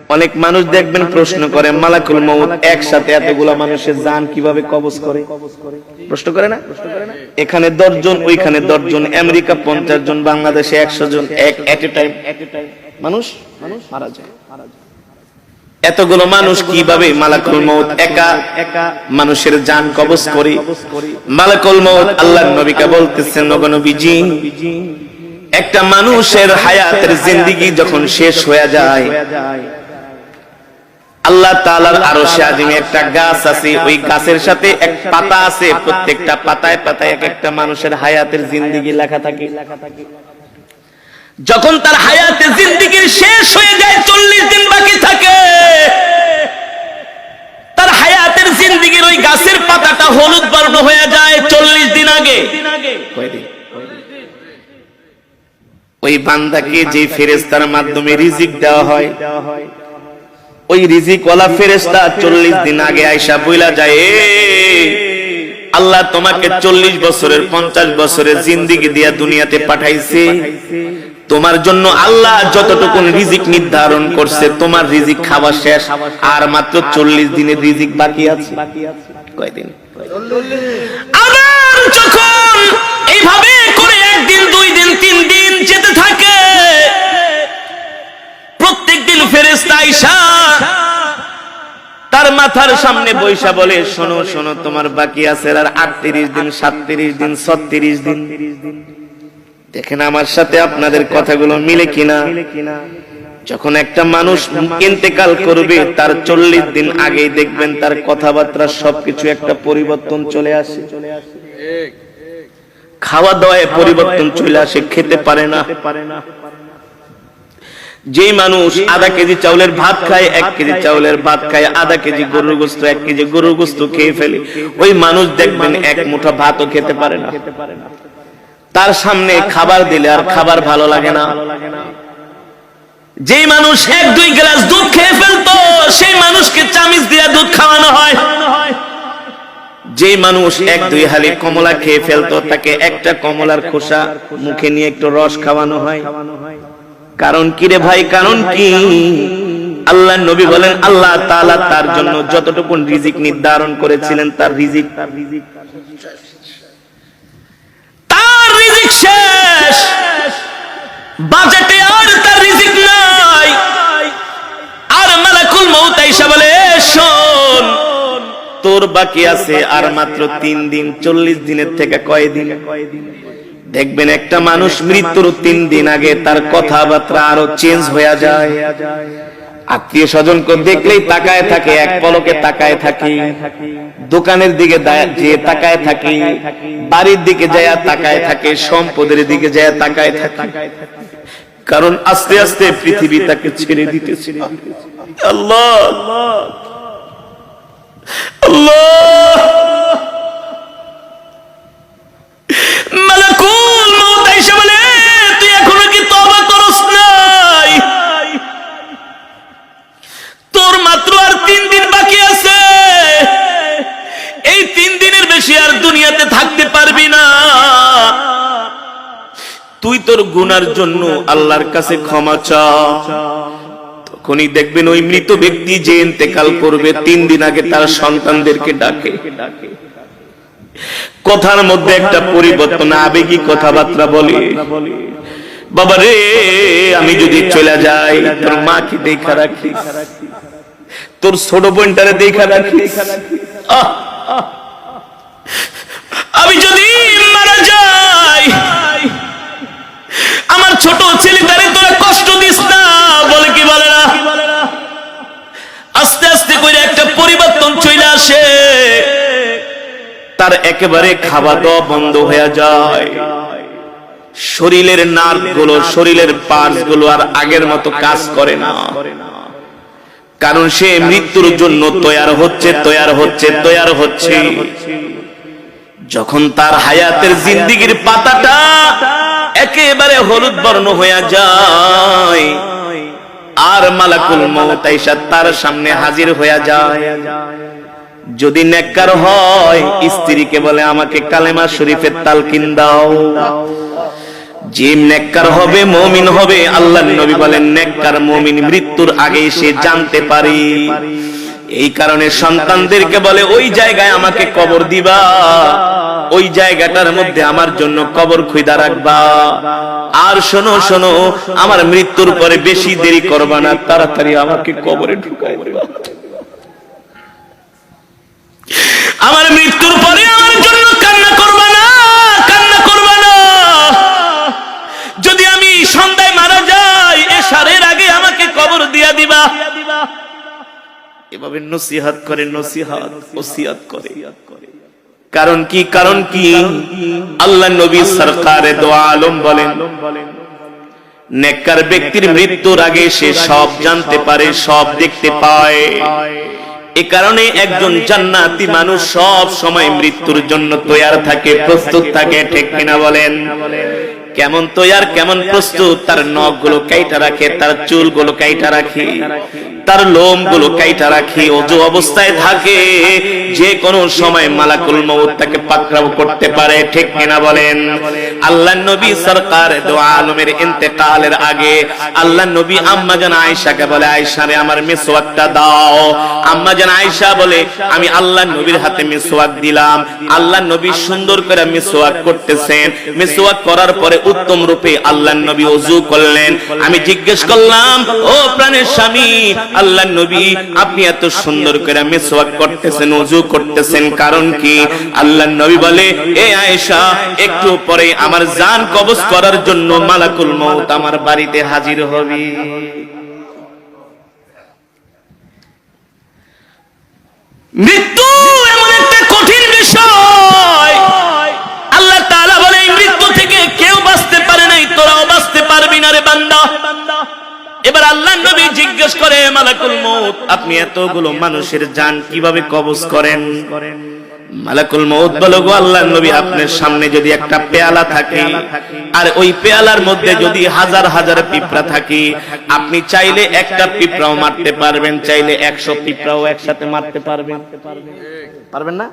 অনেক মানুষ দেখবেন প্রশ্ন করে মালাকুল মউত একসাথে এতগুলা মানুষের জান কিভাবে কবজ করে, প্রশ্ন করে না? এখানে 10 জন, ওইখানে 10 জন, আমেরিকা 50 জন, বাংলাদেশে 100 জন, এক এট এ টাইম মানুষ মারা যায়। এতগুলো মানুষ কিভাবে মালাকুল মউত একা মানুষের জান কবজ করে? মালাকুল মউত আল্লাহর নবীকে বলতেছেন, ওগো নবীজি, একটা মানুষের হায়াতের জিন্দেগি যখন শেষ হয়ে যায়, আল্লাহ তাআলার আরশে আজিমে একটা গাছ আছে, ওই গাছের সাথে এক পাতা আছে, প্রত্যেকটা পাতায় পাতায় এক একটা মানুষের হায়াতের জিন্দেগি লেখা থাকে। যখন তার হায়াতের জিন্দেগি শেষ হয়ে যায়, 40 দিন বাকি থাকে, তার হায়াতের জিন্দেগির ওই গাছের পাতাটা হলুদ বর্ণ হয়ে যায় 40 দিন আগে। ওই বান্দাকে যে ফেরেশতার মাধ্যমে রিজিক দেওয়া হয়, ওই রিজিকওয়ালা ফেরেশতা 40 দিন আগে আয়েশা বইলা যায়, আল্লাহ তোমাকে 40 বছরের 50 বছরের জিন্দেগি দিয়া দুনিয়াতে পাঠাইছে, তোমার জন্য আল্লাহ যতটুকু রিজিক নির্ধারণ করছে, তোমার রিজিক খাওয়া শেষ, আর মাত্র 40 দিনের রিজিক বাকি আছে। কয়দিন? আবার যখন এইভাবে করে একদিন, 2 দিন, 3 দিন যেতে থাকে, প্রত্যেকদিন ফেরেশতা আয়েশা তার মাথার সামনে বৈশা বলে, শোনো শোনো, তোমার বাকি আছে আর 38 দিন, 37 দিন, 36 দিন। দেখেন আমার সাথে আপনাদের কথাগুলো মিলে কিনা। যখন একটা মানুষ ইন্তেকাল করবে, তার 40 দিন আগেই দেখবেন তার কথাবার্তা সবকিছু একটা পরিবর্তন চলে আসে, খাওয়া দাওয়ায় পরিবর্তন চলে আসে, খেতে পারে না। যে মানুষ আধা কেজি চাউলের ভাত খায়, 1 কেজি চাউলের ভাত খায়, আধা কেজি গরুর গোশত, 1 কেজি গরুর গোশত খেয়ে ফেলে, ওই মানুষ দেখবেন 1 মুঠা ভাতও খেতে পারে না। তার সামনে খাবার দিলে আর খাবার ভালো লাগে না। যে মানুষ 1-2 গ্লাস দুধ খেয়ে ফেলতো, সেই মানুষকে চামচ দিয়ে দুধ খাওয়ানো হয়। যে মানুষ 1-2 হালি কমলা খেয়ে ফেলতো, তাকে একটা কমলার খোসা মুখে নিয়ে একটু রস খাওয়ানো হয়। কারণ কি রে ভাই, কারণ কি? আল্লাহর নবী বলেন, আল্লাহ তাআলা তার জন্য যতটুকু রিজিক নির্ধারণ করেছিলেন, তার রিজিক শেষ, বাজেটে আর তার রিজিক নাই। আর মালাকুল মউত আয়েশা বলে, শোন, তোর বাকি আছে আর মাত্র 3 দিন। 40 দিনের থেকে কয়দিন? দেখবেন একটা মানুষ মৃত্যুর 3 দিন আগে তার কথাবার্তা আরো চেঞ্জ হয়ে যায়। আত্মীয় স্বজনকে দেখলেই তাকায় থাকে, এক পলকে তাকায় থাকে, দোকানের দিকে যে তাকায় থাকে, বাড়ির দিকে যায় তাকায় থাকে, সম্পদের দিকে যায় তাকায় থাকে। কারণ আস্তে আস্তে পৃথিবী তাকে ছেড়ে দিতেছে। আল্লাহ আল্লাহ, মালাকুল মউত আয়েশা বলে, তুই এখনো কি তওবা করস নাই? তোর মাত্র আর 3 দিন বাকি আছে। এই 3 দিনের বেশি আর দুনিয়াতে থাকতে পারবি না। তুই তোর গুনার জন্য আল্লাহর কাছে ক্ষমা চা। তখনই দেখবেন ওই মৃত ব্যক্তি যে ইন্তেকাল করবে, 3 দিন আগে তার সন্তানদেরকে ডাকে, কথার মধ্যে একটা পরিবর্তন, আবেগী কথাবার্তা বলে, বাবা রে, আমি যদি চলে যাই, তোর মাকে দেখা রাখিস, তোর ছোট বোনটারে দেখা রাখিস। আমি যদি মারা যাই, আমার ছোট ছেলেটারে তোরা কষ্ট দিস না। বলে কি বলে না? আস্তে আস্তে করে একটা পরিবর্তন চলে আসে, তার একেবারে খাওয়া দাওয়া বন্ধ হয়ে যায়। শরীরের নার্ভ গুলো, শরীরের পার্টস গুলো আর আগের মতো কাজ করে না। কারণ সে মৃত্যুর জন্য তৈয়ার হচ্ছে। যখন তার হায়াতের জিন্দেগির পাতাটা একেবারে হলুদ বর্ণ হয়ে যায়, আর মালাকুল মউত আয়েশা তার সামনে হাজির হয়ে যায়। যদি নেককার হয়, স্ত্রীকে বলে, আমাকে কালেমা শরীফের তালকিন দাও। যে নেককার হবে, মুমিন হবে, আল্লাহর নবী বলেন নেককার মুমিন মৃত্যুর আগে সে জানতে পারে। এই কারণে সন্তানদেরকে বলে ওই জায়গায় আমাকে কবর দিবা, ওই জায়গাটার মধ্যে আমার জন্য কবর খুঁজা রাখবা। আর শোনো শোনো, আমার মৃত্যুর পরে বেশি দেরি করবা না, তাড়াতাড়ি আমাকে কবরে ঢুকাই দিবা। আমার মৃত্যুর পরে আমার জন্য কান্না করবা না, কান্না করবা না। যদি আমি সন্ধ্যায় মারা যাই, এশারের আগে আমাকে কবর দিয়া দিবা। এভাবে নসিহত করে, নসিহত ওসিয়ত করে। কারণ কি? কারণ কি? আল্লাহ নবী সরকারে দো আলম বলেন নেককার ব্যক্তির মৃত্যুর আগে সে সব জানতে পারে, সব দেখতে পায়। এ কারণে একজন জান্নাতি মানুষ সব সময় মৃত্যুর জন্য তৈয়ার থাকে, প্রস্তুত থাকে। ঠিক কিনা বলেন? কেমন তৈয়ার, কেমন প্রস্তুত? তার নখগুলো কাইটা রাখে, তার চুলগুলো কাইটা রাখে, তার লোমগুলো কাইটা রাখে, ওযু অবস্থায় থাকে। যে কোনো সময় মালাকুল মউত তাকে পাকড়াও করতে পারে। ঠিক কিনা বলেন? আল্লাহর নবী সরকার দো আলমের ইন্তেকালের আগে আল্লাহর নবী আম্মা জান আয়েশাকে বলে, আয়েশা রে আমার মিসওয়াকটা দাও। আম্মা জান আয়েশা বলে, আমি আল্লাহর নবীর হাতে মিসওয়াক দিলাম। আল্লাহর নবী সুন্দর করে মিসওয়াক করতেছেন। মিসওয়াক করার পরে উত্তম রূপে আল্লাহর নবী ওযু করলেন। আমি জিজ্ঞেস করলাম, ও প্রাণের স্বামী আল্লাহর নবী, আপনি এত সুন্দর করে মিসওয়াক করতেছেন, ওযু করতেছেন, কারণ কি? আল্লাহর নবী বলে, এ আয়েশা, একটু পরে আমার জান কবজ করার জন্য মালাকুল মউত আমার বাড়িতে হাজির হবে। মৃত্যু এমন একটা কঠিন বিষয়। আল্লাহ তাআলা বলে, এই মৃত্যু থেকে কেউ বাঁচতে পারে নাই, তোরাও বাঁচতে পারবি না রে বান্দা। এবার আল্লাহর নবী জিজ্ঞেস করে, মালাকুল মউত, আপনি এতগুলো মানুষের জান কিভাবে কবজ করেন? মালাকুল মউত বলে, গো আল্লাহর নবী, আপনার সামনে যদি একটা পেয়ালা থাকে আর ওই পেয়ালার মধ্যে যদি হাজার হাজার পিঁপড়া থাকে, আপনি চাইলে একটা পিঁপড়াও মারতে পারবেন, চাইলে 100 পিঁপড়াও একসাথে মারতে পারবেন। পারবেন না?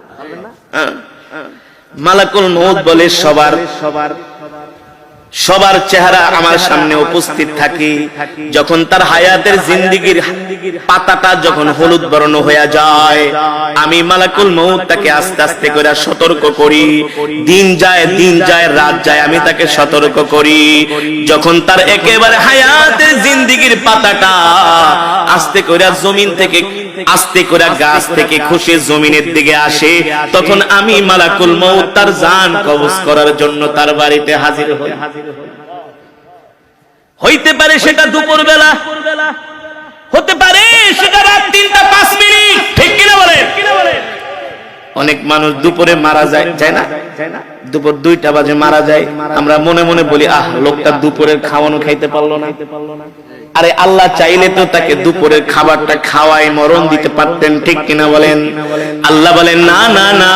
মালাকুল মউত বলে, সবার চেহারা আমার সামনে উপস্থিত থাকে। যখন তার হায়াতের জিন্দেগীর পাতাটা যখন হলুদ বর্ণ হয়ে যায়, আমি মালাকুল মউত তাকে আস্তে আস্তে করে সতর্ক করি। দিন যায়, দিন যায়, রাত যায়, আমি তাকে সতর্ক করি। যখন তার একেবারে হায়াতের জিন্দেগীর পাতাটা আস্তে করে জমিন থেকে, আস্তে করে গাছ থেকে খসে জমিনের দিকে আসে, তখন আমি মালাকুল মউত তার জান কবজ করার জন্য তার বাড়িতে হাজির হই। হইতে পারে সেটা দুপুর বেলা, হতে পারে সেটা রাত 3টা 5 মিনিট। ঠিক কিনা বলেন? অনেক মানুষ দুপুরে মারা যায়, যায় না? দুপুর 2টা বাজে মারা যায়। আমরা মনে মনে বলি, আহ, লোকটা দুপুরের খাওয়ানো খাইতে পারলো না। আরে আল্লাহ চাইলে তো তাকে দুপুরের খাবারটা খাওয়াই মরণ দিতে পারতেন। ঠিক কিনা বলেন? আল্লাহ বলেন, না না না,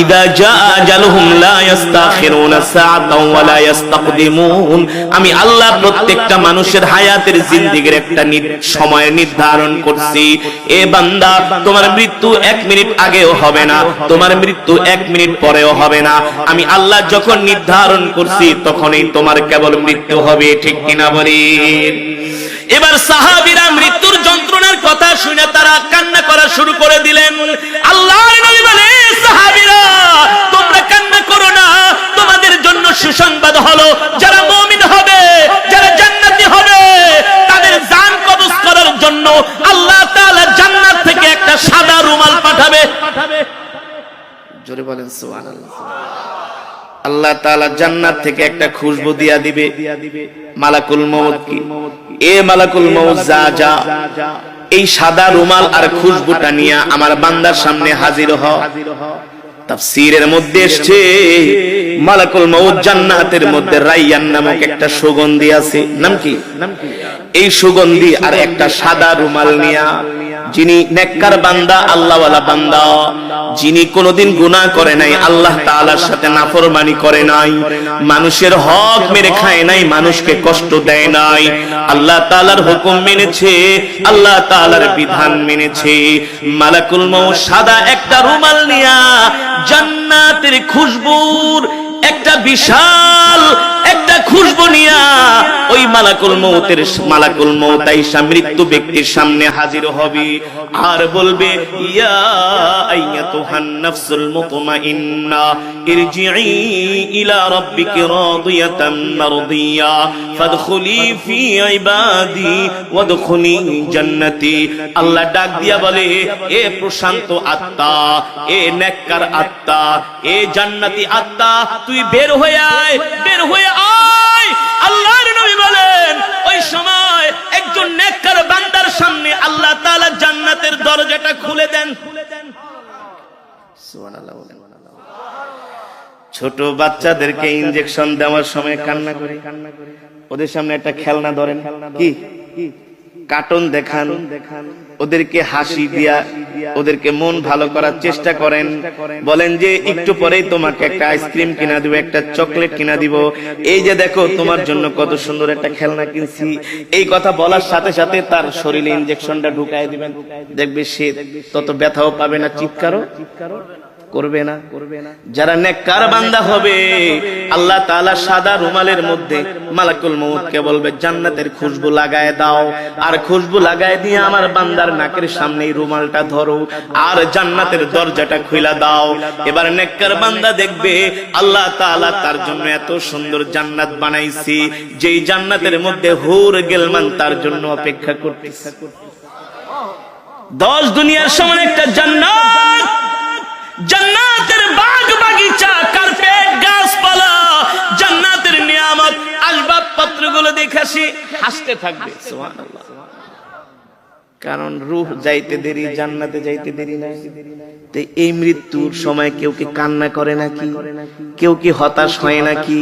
ইদা জা আজালুহুম লা ইস্তাখিরুনা সাআতাও ওয়া লা ইস্তাকদিমুন। আমি আল্লাহ প্রত্যেকটা মানুষের হায়াতের জিন্দেগীর একটা সময় নির্ধারণ করছি। এ বান্দা, তোমার মৃত্যু 1 মিনিট আগেও হবে না, তোমার মৃত্যু 1 মিনিট পরেও হবে না। আমি আল্লাহ যখন নির্ধারণ করছি তখনই তোমার কেবল মৃত্যু হবে। ঠিক কিনা বলেন? এবার সাহাবীরা মৃত্যুর যন্ত্রণার কথা শুনে তারা কান্না করা শুরু করে দিলেন। আল্লাহর নবী বলে, সাহাবীরা তোমরা কান্না করো না, তোমাদের জন্য সুসংবাদ হলো, যারা মুমিন হবে, যারা জান্নাতি হবে, তাদের জান কবজ করার জন্য আল্লাহ তাআলা জান্নাত থেকে একটা সাদা রুমাল পাঠাবে। জোরে বলেন সুবহানাল্লাহ। আল্লাহ তাআলা জান্নাত থেকে একটা খুশবু দিয়া দিবে। মালাকুল মউত কি, এ মালাকুল মউত, যা এই সাদা রুমাল আর খুশবুটা নিয়ে আমার বান্দার সামনে হাজির হ। তাফসীরের মধ্যে এসেছে, মালাকুল মউত জান্নাতের মধ্যে রাইয়ান নামক একটা সুগন্ধি আছে। নাম কি? এই সুগন্ধি আর একটা সাদা রুমাল নিয়া, যিনি নেককার বান্দা, আল্লাহওয়ালা বান্দা, যিনি কোনোদিন গুনাহ করে নাই, আল্লাহ তাআলার সাথে নাফরমানি করে নাই, মানুষের হক মেরে খায় নাই, মানুষকে কষ্ট দেয় নাই, আল্লাহ তাআলার হুকুম মেনেছে, আল্লাহ তাআলার বিধান মেনেছে, মালাকুল মউত সাদা একটা রুমাল নিয়া জান্নাতের খুশবুর একটা বিশাল একটা খুশবু নিয়া ওই মালাকুল মউত আইসা মৃত্যু ব্যক্তির সামনে হাজির হবে আর বলবে, ইয়া আইয়াতুহান নাফসুল মুতমাইন্না ইরজিই ইলা রাব্বিকি রাদিয়াতাম মারদিয়া ফাদখুলি ফি ইবাদি ওয়াদখুলি জান্নাতি। আল্লাহ ডাক দিয়া বলে, এ প্রশান্ত আত্মা, এ নেককার আত্মা, এ জান্নাতি আত্মা, তুই বের হয়ে আয়, বের হয়ে আয়। আল্লাহর নবী বলেন, ওই সময় একজন নেককার বান্দার সামনে আল্লাহ তাআলা জান্নাতের দরজাটা খুলে দেন। সুবহানাল্লাহ। ছোট বাচ্চাদেরকে ইনজেকশন দেওয়ার সময় কান্না করে, ওদের সামনে একটা খেলনা ধরেন, কি কার্টুন দেখান, ওদেরকে হাসি দিয়া ওদেরকে মন ভালো করার চেষ্টা করেন, বলেন যে একটু পরেই তোমাকে একটা আইসক্রিম কিনা দিব, একটা চকলেট কিনা দিব, এই যে দেখো তোমার জন্য কত সুন্দর একটা খেলনা কিনছি। এই কথা বলার সাথে সাথে তার শরীরে ইনজেকশনটা ঢুকায় দিবেন, দেখবে সে তত ব্যথাও পাবে না, চিৎকারও করবে না। যারা নেককার বান্দা হবে, আল্লাহ তাআলা সাদা রুমালের মধ্যে মালাকুল মউতকে বলবে, জান্নাতের খুশবু লাগায় দাও, আর খুশবু লাগায় দিয়ে আমার বান্দার নাকের সামনে এই রুমালটা ধরো, আর জান্নাতের দরজাটা খুলে দাও। এবার নেককার বান্দা দেখবে আল্লাহ তাআলা তার জন্য এত সুন্দর জান্নাত বানাইছি, যেই জান্নাতের মধ্যে হুর গিলমান তার জন্য অপেক্ষা করতেছে। 10 দুনিয়ার সমান একটা জান্নাত, জান্নাতের বাগ বাগিচা, কার্পেট, গাছপালা, জান্নাতের নিয়ামত, আসবাবপত্রগুলো দেখে হাসতে থাকবে। সুবহানাল্লাহ। কারণ রূহ যাইতে দেরি, জান্নাতে যাইতে দেরি নাই। তো এই মৃত্যুর সময় কেউ কি কান্না করে নাকি? কেউ কি হতাশ হয় নাকি?